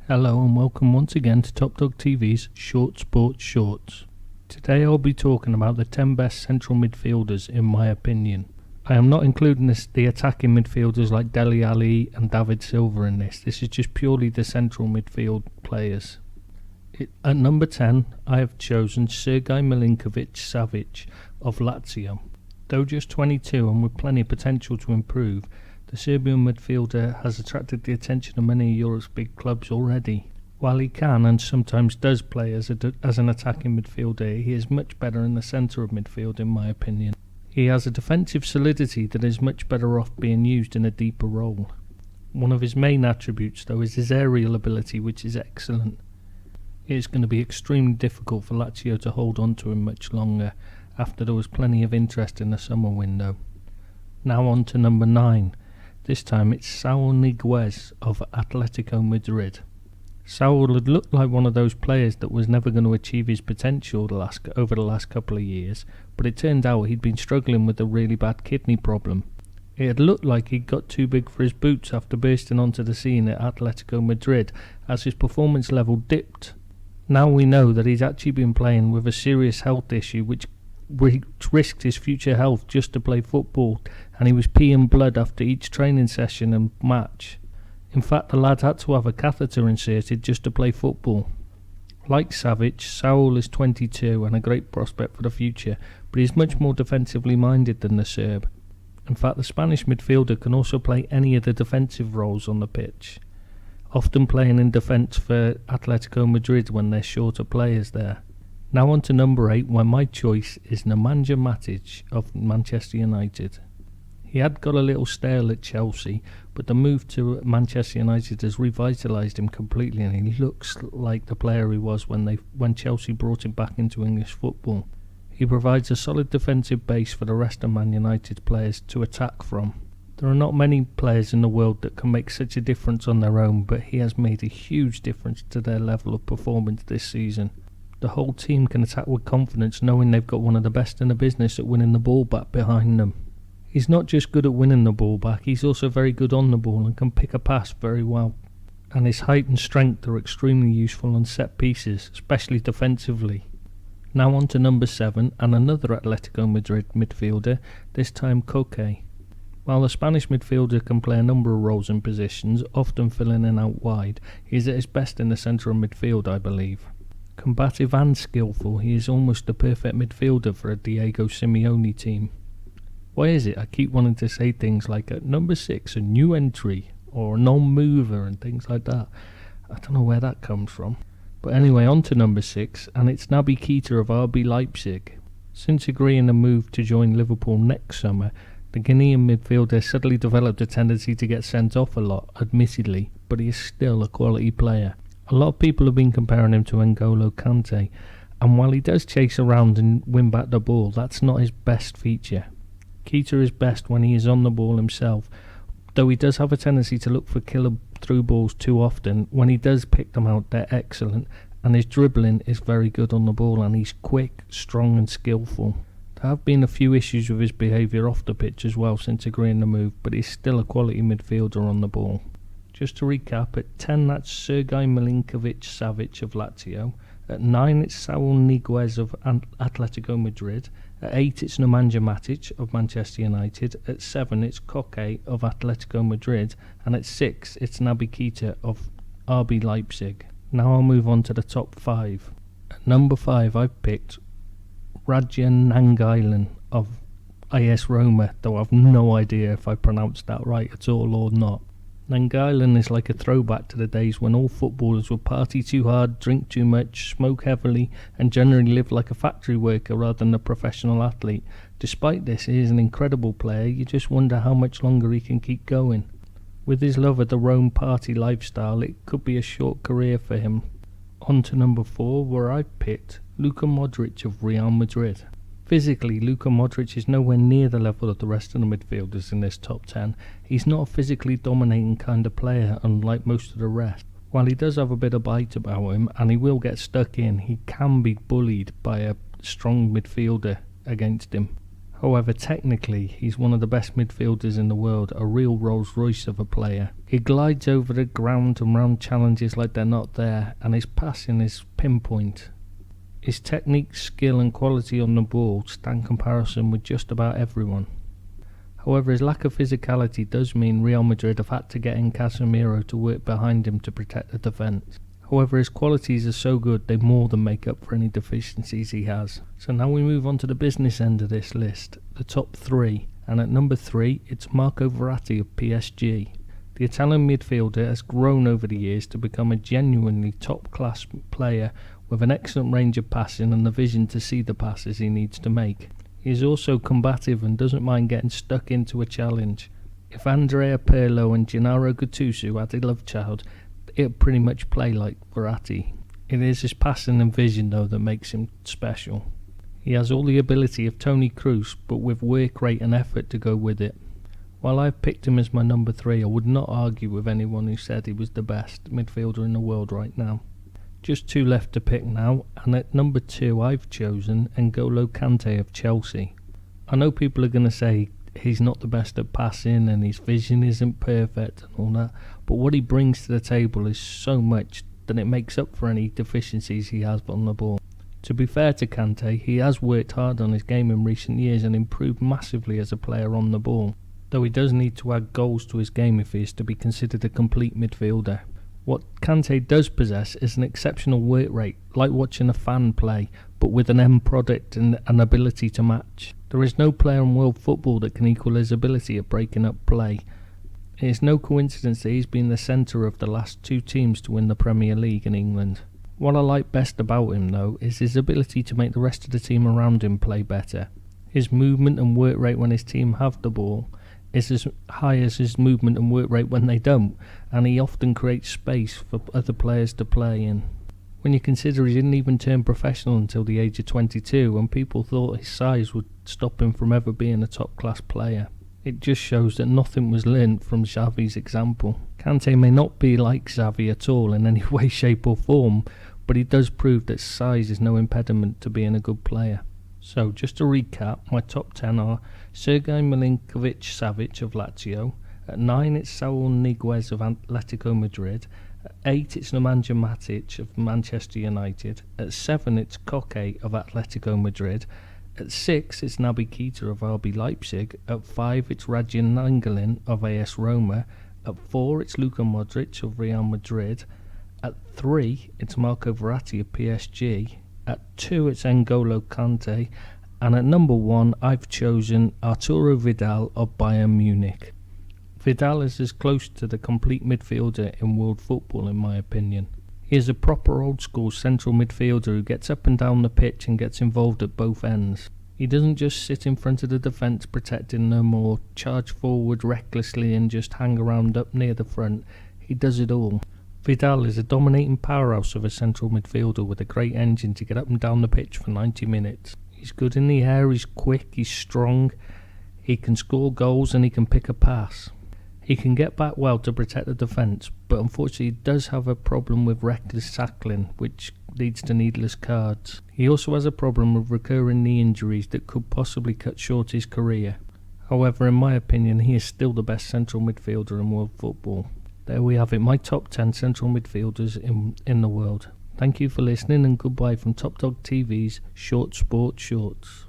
Hello and welcome once again to Top Dog TV's Short Sports Shorts. Today I'll be talking about the 10 best central midfielders in my opinion. I am not including the attacking midfielders like Dele Alli and David Silva in this. This is just purely the central midfield players. At number 10 I have chosen Sergej Milinkovic-Savic of Lazio. Though just 22 and with plenty of potential to improve, the Serbian midfielder has attracted the attention of many of Europe's big clubs already. While he can and sometimes does play as an attacking midfielder, he is much better in the centre of midfield in my opinion. He has a defensive solidity that is much better off being used in a deeper role. One of his main attributes though is his aerial ability, which is excellent. It is going to be extremely difficult for Lazio to hold on to him much longer after there was plenty of interest in the summer window. Now on to number 9. This time it's Saul Niguez of Atletico Madrid. Saul had looked like one of those players that was never going to achieve his potential over the last couple of years, but it turned out he'd been struggling with a really bad kidney problem. It had looked like he'd got too big for his boots after bursting onto the scene at Atletico Madrid as his performance level dipped. Now we know that he's actually been playing with a serious health issue which risked his future health just to play football, and he was peeing blood after each training session and match. In fact, the lad had to have a catheter inserted just to play football. Like Savic, Saul is 22 and a great prospect for the future, but he's much more defensively minded than the Serb. In fact, the Spanish midfielder can also play any of the defensive roles on the pitch, often playing in defence for Atletico Madrid when they're short of players there. Now on to number 8, where my choice is Nemanja Matic of Manchester United. He had got a little stale at Chelsea, but the move to Manchester United has revitalised him completely, and he looks like the player he was when Chelsea brought him back into English football. He provides a solid defensive base for the rest of Man United's players to attack from. There are not many players in the world that can make such a difference on their own, but he has made a huge difference to their level of performance this season. The whole team can attack with confidence knowing they've got one of the best in the business at winning the ball back behind them. He's not just good at winning the ball back, he's also very good on the ball and can pick a pass very well. And his height and strength are extremely useful on set pieces, especially defensively. Now on to number 7 and another Atletico Madrid midfielder, this time Koke. While the Spanish midfielder can play a number of roles and positions, often filling in out wide, he is at his best in the centre of midfield, I believe. Combative and skillful, he is almost the perfect midfielder for a Diego Simeone team. Why is it I keep wanting to say things like at number 6, a new entry, or a non-mover and things like that? I don't know where that comes from. But anyway, on to number 6, and it's Naby Keita of RB Leipzig. Since agreeing to move to join Liverpool next summer, the Ghanaian midfielder suddenly developed a tendency to get sent off a lot, admittedly, but he is still a quality player. A lot of people have been comparing him to N'Golo Kante, and while he does chase around and win back the ball, that's not his best feature. Keita is best when he is on the ball himself, though he does have a tendency to look for killer through balls too often. When he does pick them out, they're excellent, and his dribbling is very good on the ball, and he's quick, strong and skillful. There have been a few issues with his behaviour off the pitch as well since agreeing to move, but he's still a quality midfielder on the ball. Just to recap, at 10 that's Sergej Milinkovic-Savic of Lazio, at 9 it's Saul Niguez of Atletico Madrid, at 8 it's Nemanja Matic of Manchester United, at 7 it's Koke of Atletico Madrid, and at 6 it's Naby Keita of RB Leipzig. Now I'll move on to the top 5. At number 5 I've picked Radjan Nangilan of AS Roma, though I've no idea if I pronounced that right at all or not. Nangilan is like a throwback to the days when all footballers would party too hard, drink too much, smoke heavily, and generally live like a factory worker rather than a professional athlete. Despite this, he is an incredible player. You just wonder how much longer he can keep going. With his love of the Rome party lifestyle, it could be a short career for him. On to number 4, where I've picked Luka Modric of Real Madrid. Physically, Luka Modric is nowhere near the level of the rest of the midfielders in this top 10. He's not a physically dominating kind of player, unlike most of the rest. While he does have a bit of bite about him, and he will get stuck in, he can be bullied by a strong midfielder against him. However, technically, he's one of the best midfielders in the world, a real Rolls Royce of a player. He glides over the ground and round challenges like they're not there, and his passing is pinpoint. His technique, skill and quality on the ball stand comparison with just about everyone. However, his lack of physicality does mean Real Madrid have had to get in Casemiro to work behind him to protect the defence. However, his qualities are so good they more than make up for any deficiencies he has. So now we move on to the business end of this list, the top 3, and at number 3 it's Marco Verratti of PSG. The Italian midfielder has grown over the years to become a genuinely top-class player with an excellent range of passing and the vision to see the passes he needs to make. He is also combative and doesn't mind getting stuck into a challenge. If Andrea Pirlo and Gennaro Gattuso had a love child, it'd pretty much play like Verratti. It is his passing and vision though that makes him special. He has all the ability of Toni Kroos, but with work rate and effort to go with it. While I've picked him as my number 3, I would not argue with anyone who said he was the best midfielder in the world right now. Just 2 left to pick now, and at number 2 I've chosen N'Golo Kante of Chelsea. I know people are going to say he's not the best at passing and his vision isn't perfect and all that, but what he brings to the table is so much that it makes up for any deficiencies he has on the ball. To be fair to Kante, he has worked hard on his game in recent years and improved massively as a player on the ball, though he does need to add goals to his game if he is to be considered a complete midfielder. What Kante does possess is an exceptional work rate, like watching a fan play, but with an end product and an ability to match. There is no player in world football that can equal his ability at breaking up play. It is no coincidence that he's been the centre of the last 2 teams to win the Premier League in England. What I like best about him though is his ability to make the rest of the team around him play better. His movement and work rate when his team have the ball is as high as his movement and work rate when they don't, and he often creates space for other players to play in. When you consider he didn't even turn professional until the age of 22, and people thought his size would stop him from ever being a top-class player. It just shows that nothing was learnt from Xavi's example. Kante may not be like Xavi at all in any way, shape or form, but he does prove that size is no impediment to being a good player. So, just to recap, my top 10 are Sergej Milinkovic-Savic of Lazio. At 9 it's Saul Niguez of Atletico Madrid. At 8 it's Nemanja Matic of Manchester United. At 7 it's Koke of Atletico Madrid. At 6 it's Naby Keita of RB Leipzig. At 5 it's Radjan Nainggolan of AS Roma. At 4 it's Luka Modric of Real Madrid. At 3 it's Marco Verratti of PSG. At 2 it's N'Golo Kante, and at number 1 I've chosen Arturo Vidal of Bayern Munich. Vidal is as close to the complete midfielder in world football in my opinion. He is a proper old school central midfielder who gets up and down the pitch and gets involved at both ends. He doesn't just sit in front of the defence protecting them or charge forward recklessly and just hang around up near the front. He does it all. Vidal is a dominating powerhouse of a central midfielder with a great engine to get up and down the pitch for 90 minutes. He's good in the air, he's quick, he's strong, he can score goals and he can pick a pass. He can get back well to protect the defence, but unfortunately he does have a problem with reckless tackling, which leads to needless cards. He also has a problem with recurring knee injuries that could possibly cut short his career. However, in my opinion, he is still the best central midfielder in world football. There we have it, my top 10 central midfielders in the world. Thank you for listening and goodbye from Top Dog TV's Short Sport Shorts.